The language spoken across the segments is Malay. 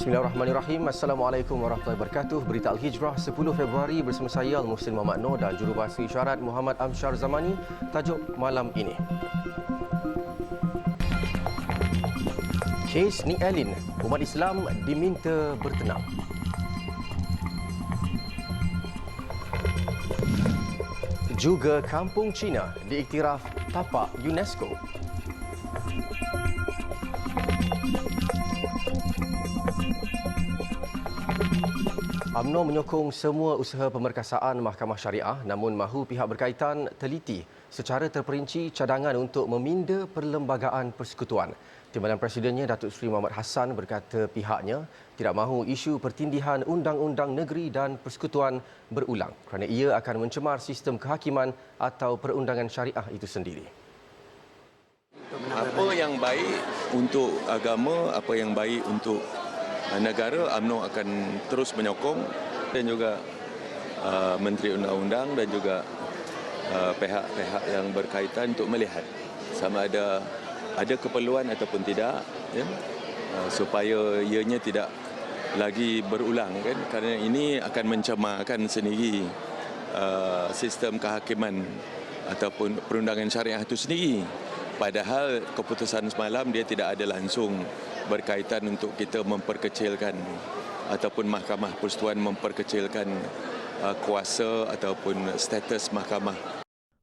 Bismillahirrahmanirrahim. Assalamualaikum warahmatullahi wabarakatuh. Berita Al-Hijrah 10 Februari bersama saya Al-Muhsin Muhammad Noor dan jurubahasa isyarat Muhammad Amsyar Zamani. Tajuk malam ini. Kes Nick Allen, umat Islam diminta bertenang. Juga kampung Cina diiktiraf tapak UNESCO. UMNO menyokong semua usaha pemerkasaan Mahkamah Syariah namun mahu pihak berkaitan teliti secara terperinci cadangan untuk meminda perlembagaan persekutuan. Timbalan Presidennya Datuk Seri Muhammad Hassan berkata pihaknya tidak mahu isu pertindihan Undang-Undang Negeri dan Persekutuan berulang kerana ia akan mencemar sistem kehakiman atau perundangan syariah itu sendiri. Apa yang baik untuk agama, apa yang baik untuk negara, UMNO akan terus menyokong dan juga Menteri Undang-Undang dan juga pihak-pihak yang berkaitan untuk melihat sama ada keperluan ataupun tidak, ya, supaya ianya tidak lagi berulang, kan, kerana ini akan mencemarkan sendiri sistem kehakiman ataupun perundangan syariah itu sendiri. Padahal keputusan semalam dia tidak ada langsung berkaitan untuk kita memperkecilkan ataupun Mahkamah Persekutuan memperkecilkan kuasa ataupun status mahkamah.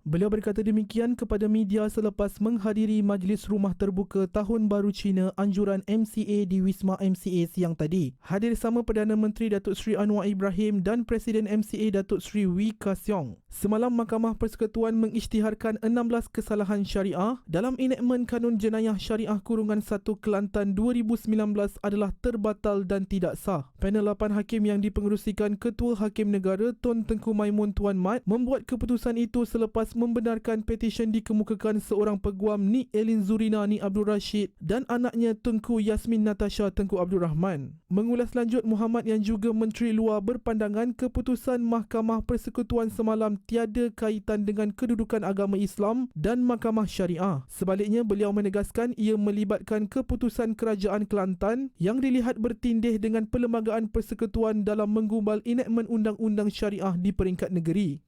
Beliau berkata demikian kepada media selepas menghadiri Majlis Rumah Terbuka Tahun Baru Cina Anjuran MCA di Wisma MCA siang tadi. Hadir sama Perdana Menteri Datuk Seri Anwar Ibrahim dan Presiden MCA Datuk Seri Wee Ka Siong. Semalam Mahkamah Persekutuan mengisytiharkan 16 kesalahan syariah dalam enakmen Kanun Jenayah Syariah Kurungan 1 Kelantan 2019 adalah terbatal dan tidak sah. Panel 8 hakim yang dipengerusikan Ketua Hakim Negara Tun Tengku Maimun Tuan Mat membuat keputusan itu selepas membenarkan petisyen dikemukakan seorang peguam Nick Allen Zurina Ni Abdul Rashid dan anaknya Tengku Yasmin Natasha Tengku Abdul Rahman. Mengulas lanjut, Muhammad yang juga Menteri Luar berpandangan keputusan Mahkamah Persekutuan semalam tiada kaitan dengan kedudukan agama Islam dan Mahkamah Syariah. Sebaliknya, beliau menegaskan ia melibatkan keputusan Kerajaan Kelantan yang dilihat bertindih dengan perlembagaan persekutuan dalam menggumbal enakmen undang-undang syariah di peringkat negeri.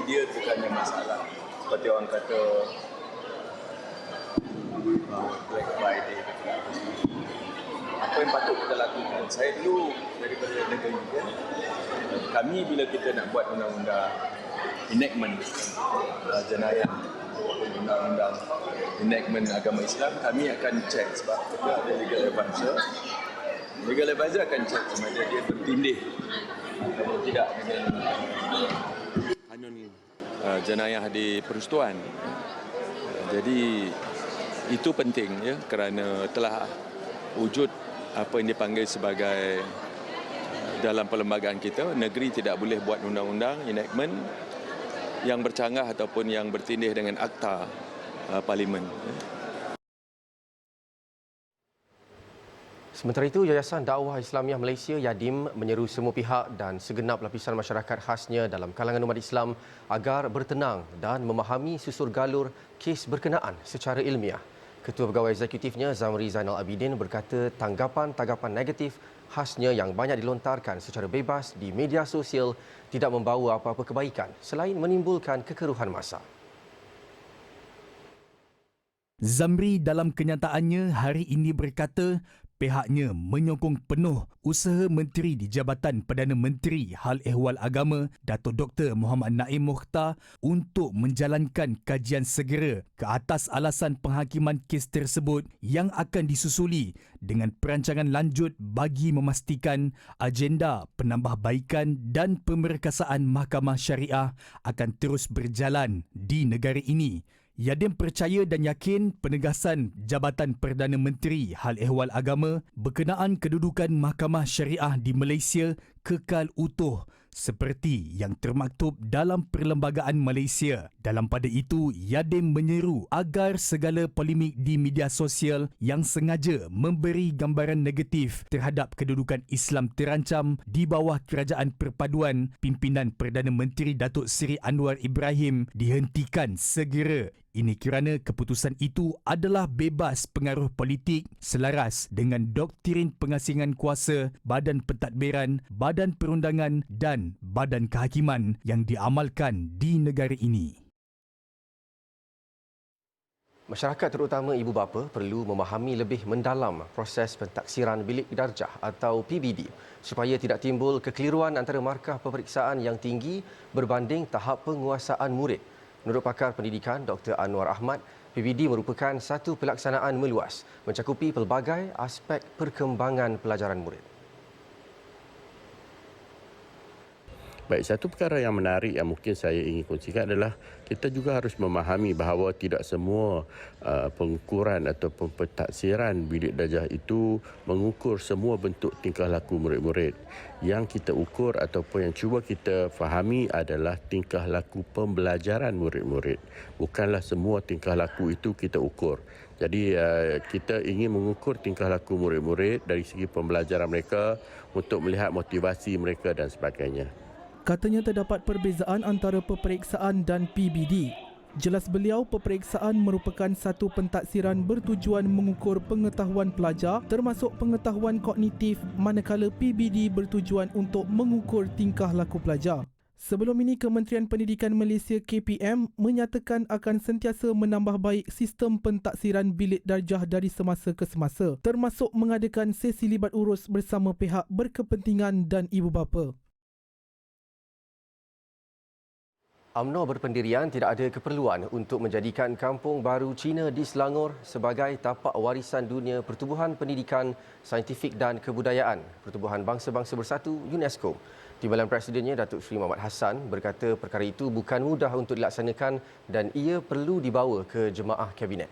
Dia bukannya masalah seperti orang kata Black Friday. Apa yang patut kita lakukan? Saya dulu daripada negeri kan, kami bila kita nak buat undang-undang enactment jenayah, undang-undang enactment agama Islam, kami akan cek sebab kita ada legal advisor. Legal advisor akan cek sama ada dia bertindih atau tidak dengan jenayah di persekutuan. Jadi itu penting, ya, kerana telah wujud apa yang dipanggil sebagai dalam perlembagaan kita, negeri tidak boleh buat undang-undang enactment yang bercanggah ataupun yang bertindih dengan akta parlimen. Sementara itu, Yayasan Dakwah Islamiah Malaysia YADIM menyeru semua pihak dan segenap lapisan masyarakat khasnya dalam kalangan umat Islam agar bertenang dan memahami susur galur kes berkenaan secara ilmiah. Ketua Pegawai Eksekutifnya Zamri Zainal Abidin berkata tanggapan-tanggapan negatif khasnya yang banyak dilontarkan secara bebas di media sosial tidak membawa apa-apa kebaikan selain menimbulkan kekeruhan massa. Zamri dalam kenyataannya hari ini berkata pihaknya menyokong penuh usaha Menteri di Jabatan Perdana Menteri Hal Ehwal Agama Datuk Dr. Muhammad Naim Mokhtar untuk menjalankan kajian segera ke atas alasan penghakiman kes tersebut yang akan disusuli dengan perancangan lanjut bagi memastikan agenda penambahbaikan dan pemerkasaan Mahkamah Syariah akan terus berjalan di negara ini. Yadim percaya dan yakin penegasan Jabatan Perdana Menteri Hal Ehwal Agama berkenaan kedudukan Mahkamah Syariah di Malaysia kekal utuh seperti yang termaktub dalam Perlembagaan Malaysia. Dalam pada itu, Yadim menyeru agar segala polemik di media sosial yang sengaja memberi gambaran negatif terhadap kedudukan Islam terancam di bawah Kerajaan Perpaduan pimpinan Perdana Menteri Datuk Seri Anwar Ibrahim dihentikan segera. Ini kerana keputusan itu adalah bebas pengaruh politik selaras dengan doktrin pengasingan kuasa, badan pentadbiran, badan perundangan dan badan kehakiman yang diamalkan di negara ini. Masyarakat terutama ibu bapa perlu memahami lebih mendalam proses pentaksiran bilik darjah atau PBD supaya tidak timbul kekeliruan antara markah peperiksaan yang tinggi berbanding tahap penguasaan murid. Menurut pakar pendidikan Dr. Anwar Ahmad, PBD merupakan satu pelaksanaan meluas mencakupi pelbagai aspek perkembangan pelajaran murid. Baik, satu perkara yang menarik yang mungkin saya ingin kongsikan adalah kita juga harus memahami bahawa tidak semua pengukuran atau pentaksiran bilik darjah itu mengukur semua bentuk tingkah laku murid-murid. Yang kita ukur ataupun yang cuba kita fahami adalah tingkah laku pembelajaran murid-murid. Bukanlah semua tingkah laku itu kita ukur. Jadi kita ingin mengukur tingkah laku murid-murid dari segi pembelajaran mereka untuk melihat motivasi mereka dan sebagainya. Katanya terdapat perbezaan antara peperiksaan dan PBD. Jelas beliau, peperiksaan merupakan satu pentaksiran bertujuan mengukur pengetahuan pelajar termasuk pengetahuan kognitif, manakala PBD bertujuan untuk mengukur tingkah laku pelajar. Sebelum ini, Kementerian Pendidikan Malaysia KPM menyatakan akan sentiasa menambah baik sistem pentaksiran bilik darjah dari semasa ke semasa, termasuk mengadakan sesi libat urus bersama pihak berkepentingan dan ibu bapa. UMNO berpendirian tidak ada keperluan untuk menjadikan Kampung Baru Cina di Selangor sebagai tapak warisan dunia Pertubuhan Pendidikan, Saintifik dan Kebudayaan Pertubuhan Bangsa-Bangsa Bersatu UNESCO. Timbalan Presidennya Datuk Seri Mohamad Hassan berkata perkara itu bukan mudah untuk dilaksanakan dan ia perlu dibawa ke jemaah Kabinet.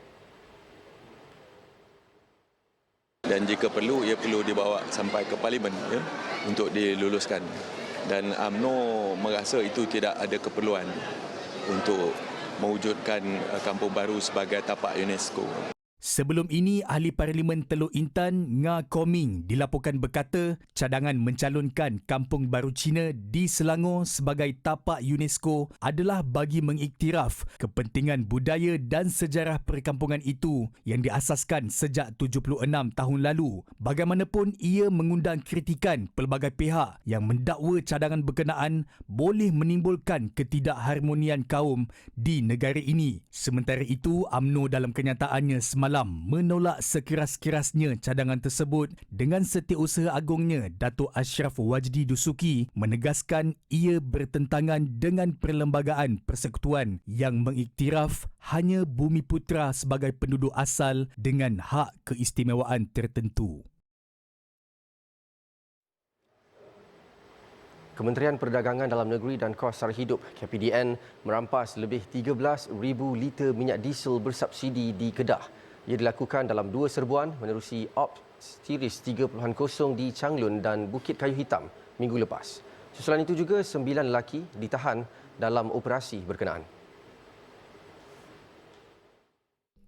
Dan jika perlu, ia perlu dibawa sampai ke Parlimen untuk diluluskan. Dan UMNO merasa itu tidak ada keperluan untuk mewujudkan Kampung Baru sebagai tapak UNESCO. Sebelum ini, Ahli Parlimen Teluk Intan, Nga Koming, dilaporkan berkata cadangan mencalonkan Kampung Baru Cina di Selangor sebagai tapak UNESCO adalah bagi mengiktiraf kepentingan budaya dan sejarah perkampungan itu yang diasaskan sejak 76 tahun lalu. Bagaimanapun, ia mengundang kritikan pelbagai pihak yang mendakwa cadangan berkenaan boleh menimbulkan ketidakharmonian kaum di negara ini. Sementara itu, UMNO dalam kenyataannya semalam menolak sekeras-kerasnya cadangan tersebut dengan Setiausaha Agungnya Datuk Ashraf Wajdi Dusuki menegaskan ia bertentangan dengan Perlembagaan Persekutuan yang mengiktiraf hanya Bumiputera sebagai penduduk asal dengan hak keistimewaan tertentu. Kementerian Perdagangan Dalam Negeri dan Kos Sara Hidup KPDN merampas lebih 13,000 liter minyak diesel bersubsidi di Kedah. Ia dilakukan dalam dua serbuan menerusi Ops Series 3.0 di Changlun dan Bukit Kayu Hitam minggu lepas. Susulan itu juga 9 lelaki ditahan dalam operasi berkenaan.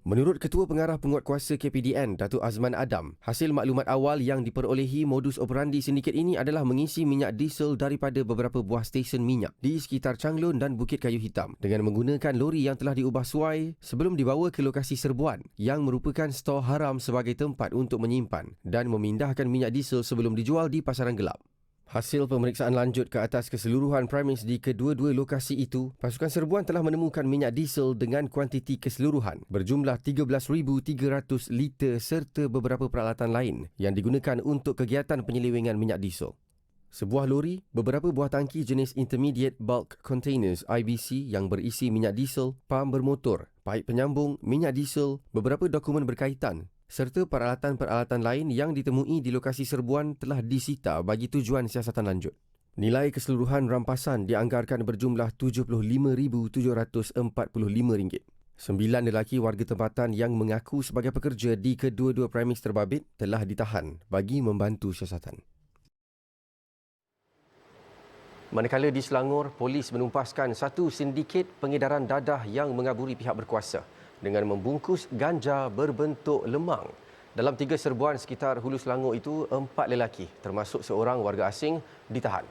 Menurut Ketua Pengarah Penguatkuasa KPDN, Datuk Azman Adam, hasil maklumat awal yang diperolehi modus operandi sindiket ini adalah mengisi minyak diesel daripada beberapa buah stesen minyak di sekitar Changlun dan Bukit Kayu Hitam dengan menggunakan lori yang telah diubah suai sebelum dibawa ke lokasi serbuan yang merupakan stor haram sebagai tempat untuk menyimpan dan memindahkan minyak diesel sebelum dijual di pasaran gelap. Hasil pemeriksaan lanjut ke atas keseluruhan premis di kedua-dua lokasi itu, pasukan serbuan telah menemukan minyak diesel dengan kuantiti keseluruhan berjumlah 13,300 liter serta beberapa peralatan lain yang digunakan untuk kegiatan penyelewengan minyak diesel. Sebuah lori, beberapa buah tangki jenis Intermediate Bulk Containers IBC yang berisi minyak diesel, pam bermotor, paip penyambung, minyak diesel, beberapa dokumen berkaitan serta peralatan-peralatan lain yang ditemui di lokasi serbuan telah disita bagi tujuan siasatan lanjut. Nilai keseluruhan rampasan dianggarkan berjumlah RM75,745. 9 lelaki warga tempatan yang mengaku sebagai pekerja di kedua-dua premis terbabit telah ditahan bagi membantu siasatan. Manakala di Selangor, polis menumpaskan satu sindiket pengedaran dadah yang mengaburi pihak berkuasa dengan membungkus ganja berbentuk lemang. Dalam 3 serbuan sekitar Hulu Selangor itu, 4 lelaki termasuk seorang warga asing ditahan.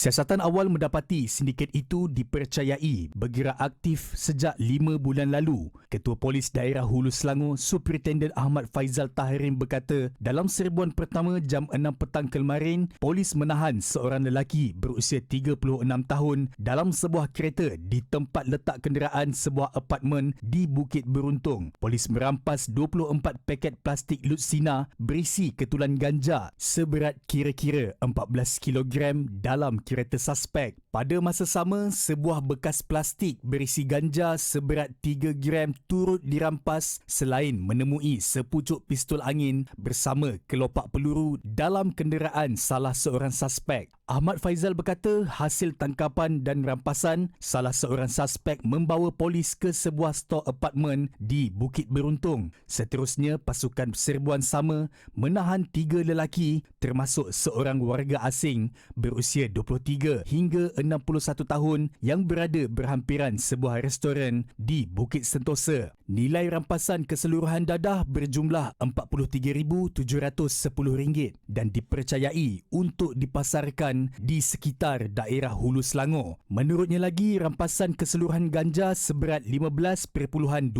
Siasatan awal mendapati sindiket itu dipercayai bergerak aktif sejak 5 bulan lalu. Ketua Polis Daerah Hulu Selangor, Superintendent Ahmad Faizal Tahirin berkata, dalam serbuan pertama jam 6 petang kemarin, polis menahan seorang lelaki berusia 36 tahun dalam sebuah kereta di tempat letak kenderaan sebuah apartmen di Bukit Beruntung. Polis merampas 24 paket plastik Lutsina berisi ketulan ganja seberat kira-kira 14 kg dalam kereta suspek. Pada masa sama, sebuah bekas plastik berisi ganja seberat 3 gram turut dirampas selain menemui sepucuk pistol angin bersama kelopak peluru dalam kenderaan salah seorang suspek. Ahmad Faizal berkata hasil tangkapan dan rampasan, salah seorang suspek membawa polis ke sebuah stor apartmen di Bukit Beruntung. Seterusnya, pasukan serbuan sama menahan 3 lelaki termasuk seorang warga asing berusia 23 hingga 61 tahun yang berada berhampiran sebuah restoran di Bukit Sentosa. Nilai rampasan keseluruhan dadah berjumlah RM43,710 dan dipercayai untuk dipasarkan di sekitar daerah Hulu Selangor. Menurutnya lagi, rampasan keseluruhan ganja seberat 15.280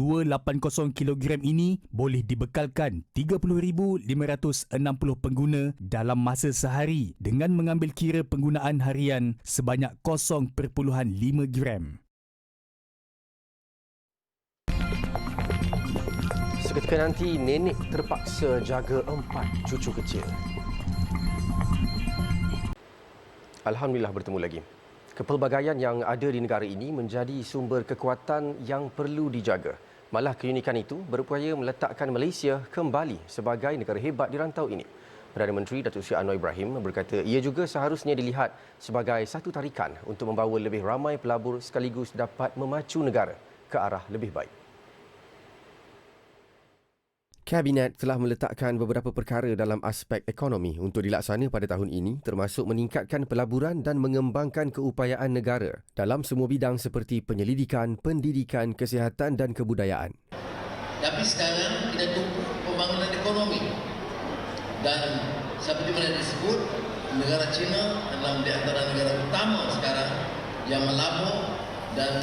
kg ini boleh dibekalkan 30,560 pengguna dalam masa sehari dengan mengambil kira penggunaan harian sebanyak 0.5 gram. Seketika nanti, nenek terpaksa jaga 4 cucu kecil. Alhamdulillah bertemu lagi. Kepelbagaian yang ada di negara ini menjadi sumber kekuatan yang perlu dijaga. Malah keunikan itu berupaya meletakkan Malaysia kembali sebagai negara hebat di rantau ini. Perdana Menteri Datuk Seri Anwar Ibrahim berkata ia juga seharusnya dilihat sebagai satu tarikan untuk membawa lebih ramai pelabur sekaligus dapat memacu negara ke arah lebih baik. Kabinet telah meletakkan beberapa perkara dalam aspek ekonomi untuk dilaksana pada tahun ini, termasuk meningkatkan pelaburan dan mengembangkan keupayaan negara dalam semua bidang seperti penyelidikan, pendidikan, kesihatan dan kebudayaan. Tapi sekarang kita tumpu pembangunan ekonomi dan seperti mana disebut, negara China adalah di antara negara utama sekarang yang melabur dan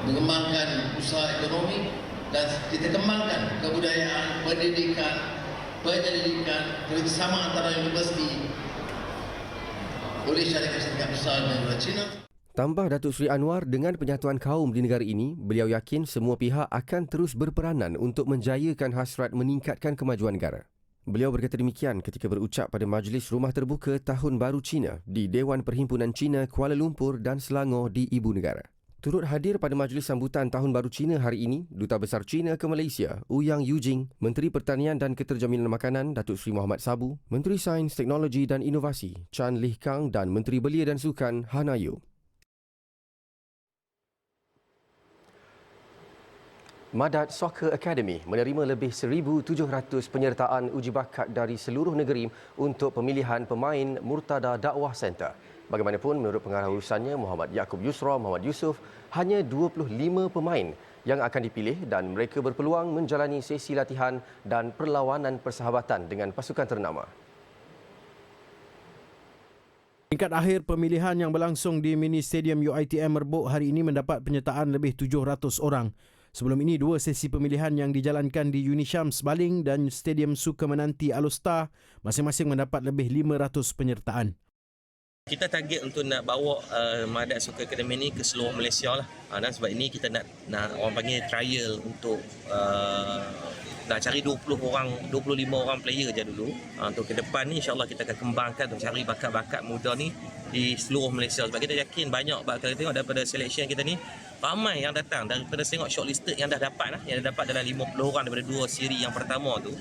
mengembangkan usaha ekonomi. Dan kita kembangkan kebudayaan, pendidikan, penyelidikan, kerjasama antara universiti oleh syarikat-syarikat besar negara China. Tambah Datuk Seri Anwar, dengan penyatuan kaum di negara ini, beliau yakin semua pihak akan terus berperanan untuk menjayakan hasrat meningkatkan kemajuan negara. Beliau berkata demikian ketika berucap pada Majlis Rumah Terbuka Tahun Baru Cina di Dewan Perhimpunan Cina Kuala Lumpur dan Selangor di Ibu Negara. Turut hadir pada majlis sambutan Tahun Baru Cina hari ini, Duta Besar Cina ke Malaysia, Ouyang Yujing, Menteri Pertanian dan Keterjaminan Makanan, Datuk Seri Muhammad Sabu, Menteri Sains, Teknologi dan Inovasi, Chan Lih Kang dan Menteri Belia dan Sukan, Hana Yeoh. Madat Soccer Academy menerima lebih 1,700 penyertaan uji bakat dari seluruh negeri untuk pemilihan pemain Murtada Dakwah Center. Bagaimanapun, menurut pengarah urusannya Muhammad Yaakob Yusra Muhammad Yusof, hanya 25 pemain yang akan dipilih dan mereka berpeluang menjalani sesi latihan dan perlawanan persahabatan dengan pasukan ternama. Tingkat akhir pemilihan yang berlangsung di mini stadium UiTM Merbuk hari ini mendapat penyertaan lebih 700 orang. Sebelum ini, 2 sesi pemilihan yang dijalankan di Unisyams Baling dan Stadium Suka Menanti Alustar masing-masing mendapat lebih 500 penyertaan. Kita target untuk nak bawa Madat Soccer Academy ni ke seluruh Malaysia lah. Dan sebab ini kita nak orang panggil trial untuk nak cari 25 orang player je dulu. Untuk ke depan ni insya-Allah kita akan kembangkan untuk cari bakat-bakat muda ni di seluruh Malaysia. Sebab kita yakin banyak bakal tengok daripada selection kita ni ramai yang datang daripada tengok shortlisted yang dah dapat lah, yang dah dapat dalam 50 orang daripada 2 siri yang pertama tu.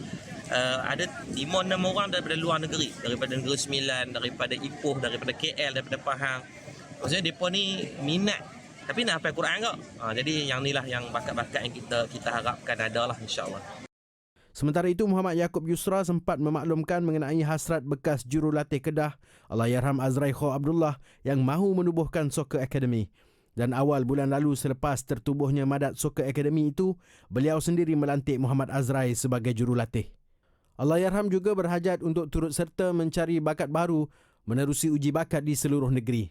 Ada 5-6 orang daripada luar negeri, daripada Negeri Sembilan, daripada Ipoh, daripada KL, daripada Pahang. Maksudnya mereka ni minat tapi nak hafal Quran ke? Jadi yang inilah yang bakat-bakat yang kita harapkan ada lah, insya-Allah. Sementara itu, Muhammad Yaakob Yusra sempat memaklumkan mengenai hasrat bekas jurulatih Kedah Allahyarham Azrai Khaw Abdullah yang mahu menubuhkan Soccer Academy. Dan awal bulan lalu selepas tertubuhnya Madat Soccer Academy itu, beliau sendiri melantik Muhammad Azrai sebagai jurulatih. Allahyarham juga berhajat untuk turut serta mencari bakat baru menerusi uji bakat di seluruh negeri.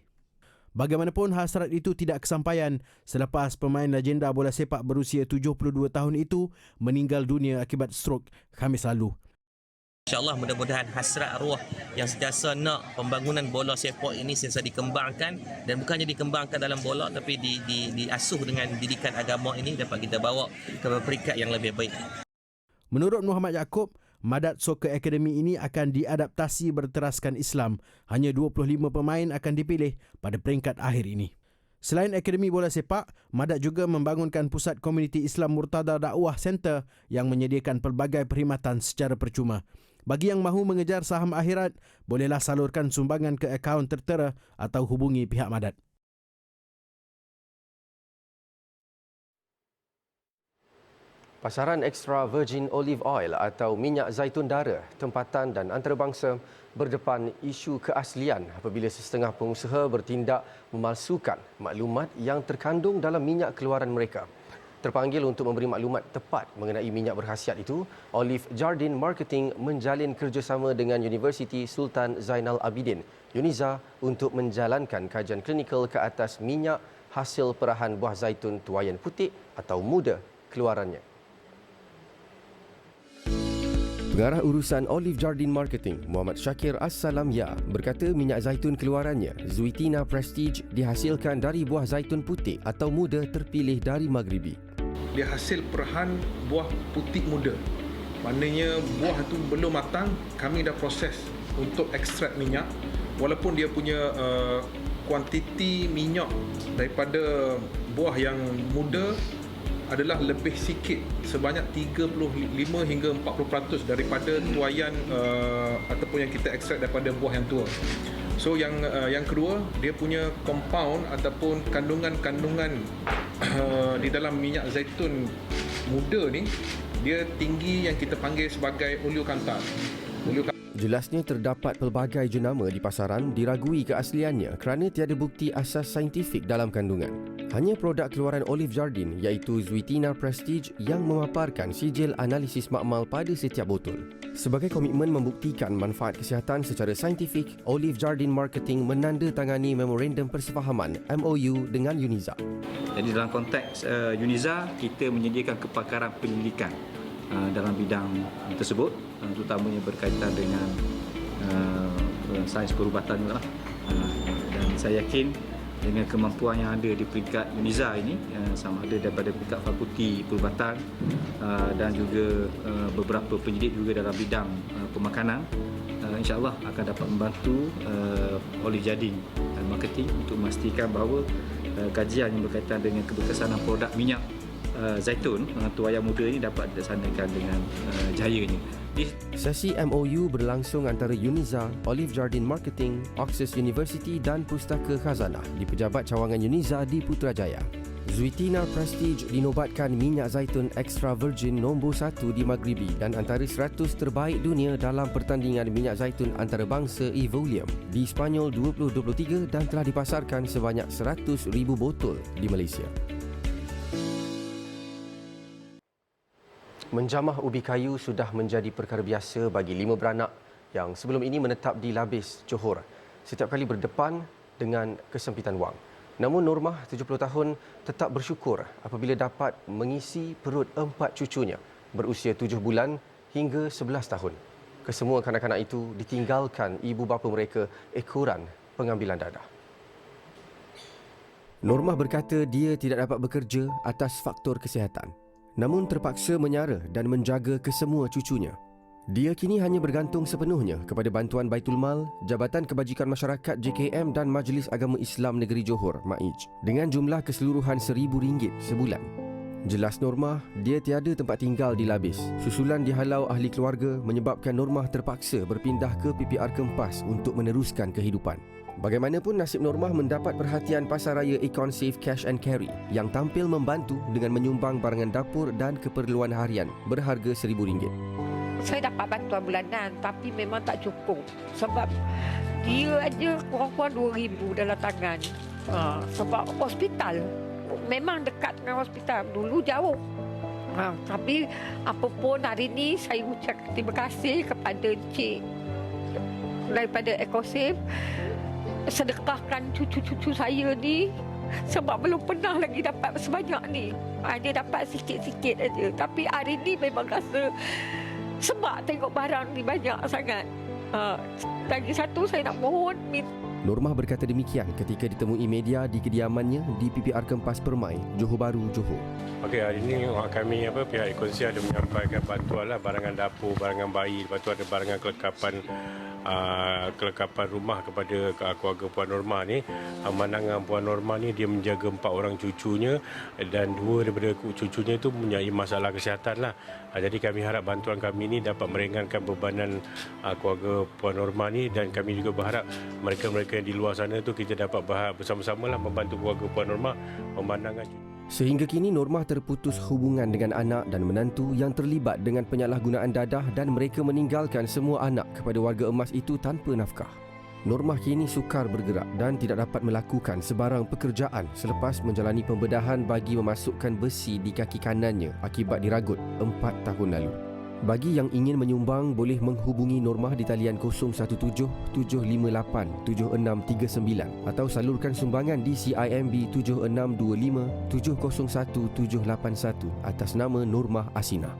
Bagaimanapun, hasrat itu tidak kesampaian selepas pemain legenda bola sepak berusia 72 tahun itu meninggal dunia akibat strok Khamis lalu. InsyaAllah mudah-mudahan hasrat arwah yang sentiasa nak pembangunan bola sepak ini sentiasa dikembangkan, dan bukannya dikembangkan dalam bola tapi diasuh dengan didikan agama ini dapat kita bawa ke peringkat yang lebih baik. Menurut Muhammad Yaakob, Madat Soccer Academy ini akan diadaptasi berteraskan Islam. Hanya 25 pemain akan dipilih pada peringkat akhir ini. Selain Akademi Bola Sepak, Madat juga membangunkan Pusat Komuniti Islam Murtada Dakwah Center yang menyediakan pelbagai perkhidmatan secara percuma. Bagi yang mahu mengejar saham akhirat, bolehlah salurkan sumbangan ke akaun tertera atau hubungi pihak Madat. Pasaran extra virgin olive oil atau minyak zaitun dara tempatan dan antarabangsa berdepan isu keaslian apabila sesetengah pengusaha bertindak memalsukan maklumat yang terkandung dalam minyak keluaran mereka. Terpanggil untuk memberi maklumat tepat mengenai minyak berkhasiat itu, Olive Jardine Marketing menjalin kerjasama dengan Universiti Sultan Zainal Abidin, UNIZA, untuk menjalankan kajian klinikal ke atas minyak hasil perahan buah zaitun tuaian putih atau muda keluarannya. Pengarah urusan Olive Jardine Marketing, Muhammad Syakir As-Salamya, berkata minyak zaitun keluarannya, Zuitina Prestige, dihasilkan dari buah zaitun putih atau muda terpilih dari Maghribi. Dia hasil perahan buah putih muda. Maknanya buah itu belum matang, kami dah proses untuk ekstrak minyak. Walaupun dia punya kuantiti minyak daripada buah yang muda adalah lebih sikit, sebanyak 35 hingga 40% daripada tuaian ataupun yang kita ekstrak daripada buah yang tua. So yang kedua, dia punya compound ataupun kandungan-kandungan di dalam minyak zaitun muda ni dia tinggi yang kita panggil sebagai oleokantal. Jelasnya terdapat pelbagai jenama di pasaran diragui keasliannya kerana tiada bukti asas saintifik dalam kandungan. Hanya produk keluaran Olive Jardine iaitu Zuitina Prestige yang memaparkan sijil analisis makmal pada setiap botol. Sebagai komitmen membuktikan manfaat kesihatan secara saintifik, Olive Jardine Marketing menandatangani Memorandum Persefahaman MOU dengan UNIZA. Jadi dalam konteks UNIZA, kita menyediakan kepakaran penyelidikan dalam bidang tersebut, terutamanya berkaitan dengan sains perubatan juga lah. Dan saya yakin dengan kemampuan yang ada di peringkat UNIZA ini, sama ada daripada peringkat fakulti perubatan dan juga beberapa penyidik juga dalam bidang pemakanan, insya-Allah akan dapat membantu Olive Jardine Marketing untuk memastikan bahawa kajian yang berkaitan dengan keberkesanan produk minyak zaitun tuaian muda ini dapat dilaksanakan dengan jayanya. Sesi MOU berlangsung antara UNIZA, Olive Jardine Marketing, Oxford University dan Pustaka Khazanah di Pejabat Cawangan UNIZA di Putrajaya. Zuitina Prestige dinobatkan minyak zaitun extra virgin nombor 1 di Maghribi dan antara 100 terbaik dunia dalam pertandingan minyak zaitun antarabangsa Evolium di Spanyol 2023 dan telah dipasarkan sebanyak 100,000 botol di Malaysia. Menjamah ubi kayu sudah menjadi perkara biasa bagi 5 beranak yang sebelum ini menetap di Labis, Johor, setiap kali berdepan dengan kesempitan wang. Namun Normah, 70 tahun, tetap bersyukur apabila dapat mengisi perut 4 cucunya berusia 7 bulan hingga 11 tahun. Kesemua kanak-kanak itu ditinggalkan ibu bapa mereka ekoran pengambilan darah. Normah berkata dia tidak dapat bekerja atas faktor kesihatan, namun terpaksa menyara dan menjaga kesemua cucunya. Dia kini hanya bergantung sepenuhnya kepada bantuan Baitul Mal, Jabatan Kebajikan Masyarakat JKM dan Majlis Agama Islam Negeri Johor (MAIJ) dengan jumlah keseluruhan RM1,000 sebulan. Jelas Normah, dia tiada tempat tinggal di Labis. Susulan dihalau ahli keluarga menyebabkan Normah terpaksa berpindah ke PPR Kempas untuk meneruskan kehidupan. Bagaimanapun nasib Normah mendapat perhatian Pasaraya Econ Safe Cash and Carry yang tampil membantu dengan menyumbang barangan dapur dan keperluan harian berharga RM1,000. Saya dapat bantuan bulanan tapi memang tak cukup sebab dia aja kurang-kurang RM2,000 dalam tangan. Sebab hospital memang dekat dengan hospital, dulu jauh. Tapi apapun hari ini saya ucap terima kasih kepada Encik daripada Ecosave, sedekahkan cucu-cucu saya ni, sebab belum pernah lagi dapat sebanyak ni. Hanya dapat sikit-sikit aja. Tapi hari ni memang rasa sebab tengok barang ni banyak sangat. Lagi satu saya nak mohon Normah berkata demikian ketika ditemui media di kediamannya di PPR Kempas Permai, Johor Bahru, Johor. Okey, hari ini kami pihak Ekonsia ada menyampaikan bantuan barangan dapur, barangan bayi, lepas tu ada barangan kelengkapan rumah kepada keluarga Puan Normah ni. Mandangan Puan Normah ni dia menjaga 4 orang cucunya dan 2 daripada cucunya itu mempunyai masalah kesihatan lah. Jadi kami harap bantuan kami ni dapat meringankan bebanan keluarga Puan Normah ni, dan kami juga berharap mereka-mereka yang di luar sana tu kita dapat bersama-sama lah membantu keluarga Puan Normah memandangkan. Sehingga kini Normah terputus hubungan dengan anak dan menantu yang terlibat dengan penyalahgunaan dadah dan mereka meninggalkan semua anak kepada warga emas itu tanpa nafkah. Normah kini sukar bergerak dan tidak dapat melakukan sebarang pekerjaan selepas menjalani pembedahan bagi memasukkan besi di kaki kanannya akibat diragut 4 tahun lalu. Bagi yang ingin menyumbang boleh menghubungi Normah di talian 017-758-7639 atau salurkan sumbangan di CIMB 7625-701781 atas nama Normah Asina.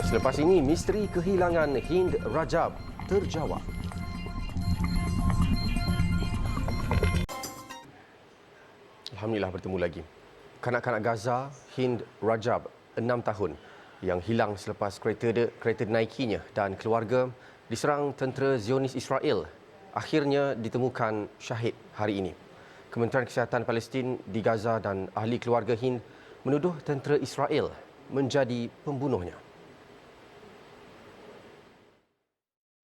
Selepas ini, misteri kehilangan Hind Rajab terjawab. Alhamdulillah bertemu lagi. Kanak-kanak Gaza, Hind Rajab, 6 tahun, yang hilang selepas kereta dinaikinya dan keluarga diserang tentera Zionis Israel, akhirnya ditemukan syahid hari ini. Kementerian Kesihatan Palestin di Gaza dan ahli keluarga Hind menuduh tentera Israel menjadi pembunuhnya.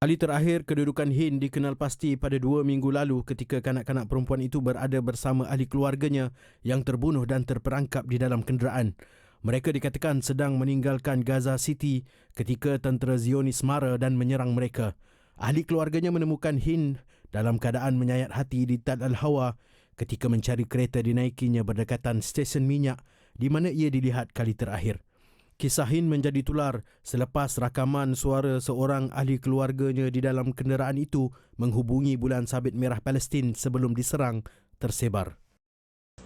Kali terakhir kedudukan Hind dikenal pasti pada 2 minggu lalu ketika kanak-kanak perempuan itu berada bersama ahli keluarganya yang terbunuh dan terperangkap di dalam kenderaan. Mereka dikatakan sedang meninggalkan Gaza City ketika tentera Zionis mara dan menyerang mereka. Ahli keluarganya menemukan Hind dalam keadaan menyayat hati di Tal Al-Hawa ketika mencari kereta dinaikinya berdekatan stesen minyak di mana ia dilihat kali terakhir. Kisah Hind menjadi tular selepas rakaman suara seorang ahli keluarganya di dalam kenderaan itu menghubungi Bulan Sabit Merah Palestin sebelum diserang tersebar.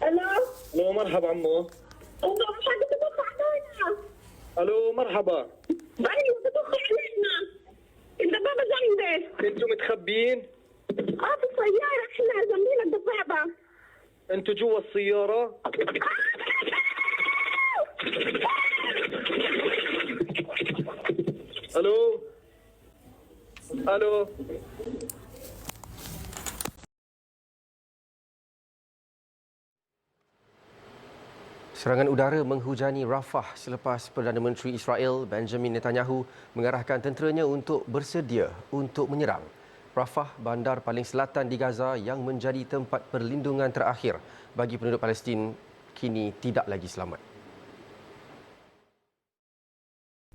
Hello. Hello, marhaba ammo. والله مش عم تدق علينا. الو مرحبا. ايوه تدق علينا. الدبابه جنبي. انتم متخبيين؟ في السياره احنا جنبينا الدبابه. انتم جوا السياره؟ الو الو. Serangan udara menghujani Rafah selepas Perdana Menteri Israel Benjamin Netanyahu mengarahkan tenteranya untuk bersedia untuk menyerang. Rafah, bandar paling selatan di Gaza yang menjadi tempat perlindungan terakhir bagi penduduk Palestin, kini tidak lagi selamat.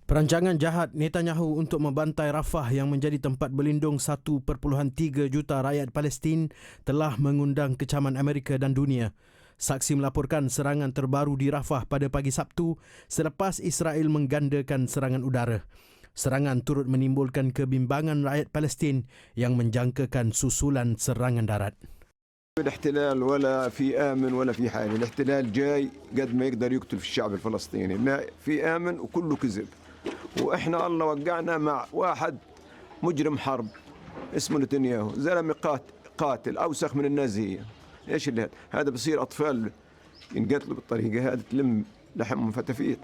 Perancangan jahat Netanyahu untuk membantai Rafah yang menjadi tempat berlindung 1.3 juta rakyat Palestin telah mengundang kecaman Amerika dan dunia. Saksi melaporkan serangan terbaru di Rafah pada pagi Sabtu selepas Israel menggandakan serangan udara. Serangan turut menimbulkan kebimbangan rakyat Palestin yang menjangkakan susulan serangan darat. الاحتلال ولا في آمن ولا في حال، الاحتلال جاي قد ما يقدر يقتل في الشعب الفلسطيني، ما في آمن وكله كذب. وإحنا الله وقعنا مع واحد مجرم حرب اسمه نتنياهو، زلمة قاتل أوسخ من النازية. إيش اللي هذا بصير أطفال ينقتلوا بالطريقة هذه تلم لحمهم فتافيت.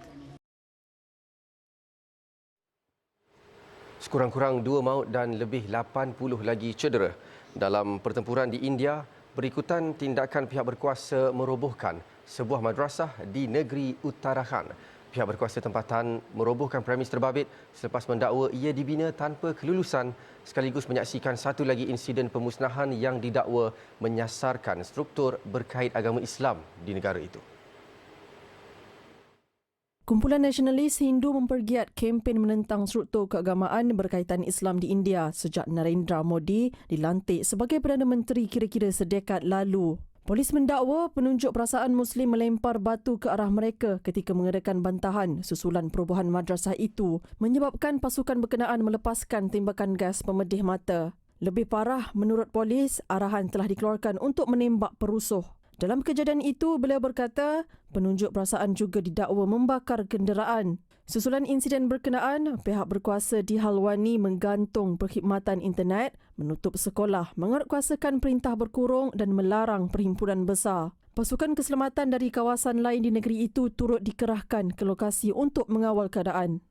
Sekurang-kurang 2 maut dan lebih 80 lagi cedera dalam pertempuran di India berikutan tindakan pihak berkuasa merobohkan sebuah madrasah di negeri Uttarakhand. Pihak berkuasa tempatan merobohkan premis terbabit selepas mendakwa ia dibina tanpa kelulusan sekaligus menyaksikan satu lagi insiden pemusnahan yang didakwa menyasarkan struktur berkait agama Islam di negara itu. Kumpulan Nasionalis Hindu mempergiat kempen menentang struktur keagamaan berkaitan Islam di India sejak Narendra Modi dilantik sebagai Perdana Menteri kira-kira sedekad lalu. Polis mendakwa penunjuk perasaan Muslim melempar batu ke arah mereka ketika mengadakan bantahan susulan perobohan madrasah itu menyebabkan pasukan berkenaan melepaskan tembakan gas pemedih mata. Lebih parah, menurut polis, arahan telah dikeluarkan untuk menembak perusuh. Dalam kejadian itu, beliau berkata, penunjuk perasaan juga didakwa membakar kenderaan. Susulan insiden berkenaan, pihak berkuasa di Halwani menggantung perkhidmatan internet, menutup sekolah, menguatkuasakan perintah berkurung dan melarang perhimpunan besar. Pasukan keselamatan dari kawasan lain di negeri itu turut dikerahkan ke lokasi untuk mengawal keadaan.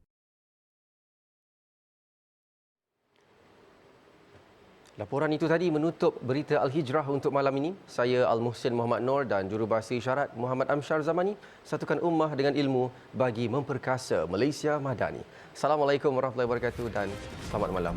Laporan itu tadi menutup berita Al-Hijrah untuk malam ini. Saya Al-Muhsin Muhammad Noor dan jurubahasa isyarat Muhammad Amsyar Zamani. Satukan ummah dengan ilmu bagi memperkasa Malaysia Madani. Assalamualaikum warahmatullahi wabarakatuh dan selamat malam.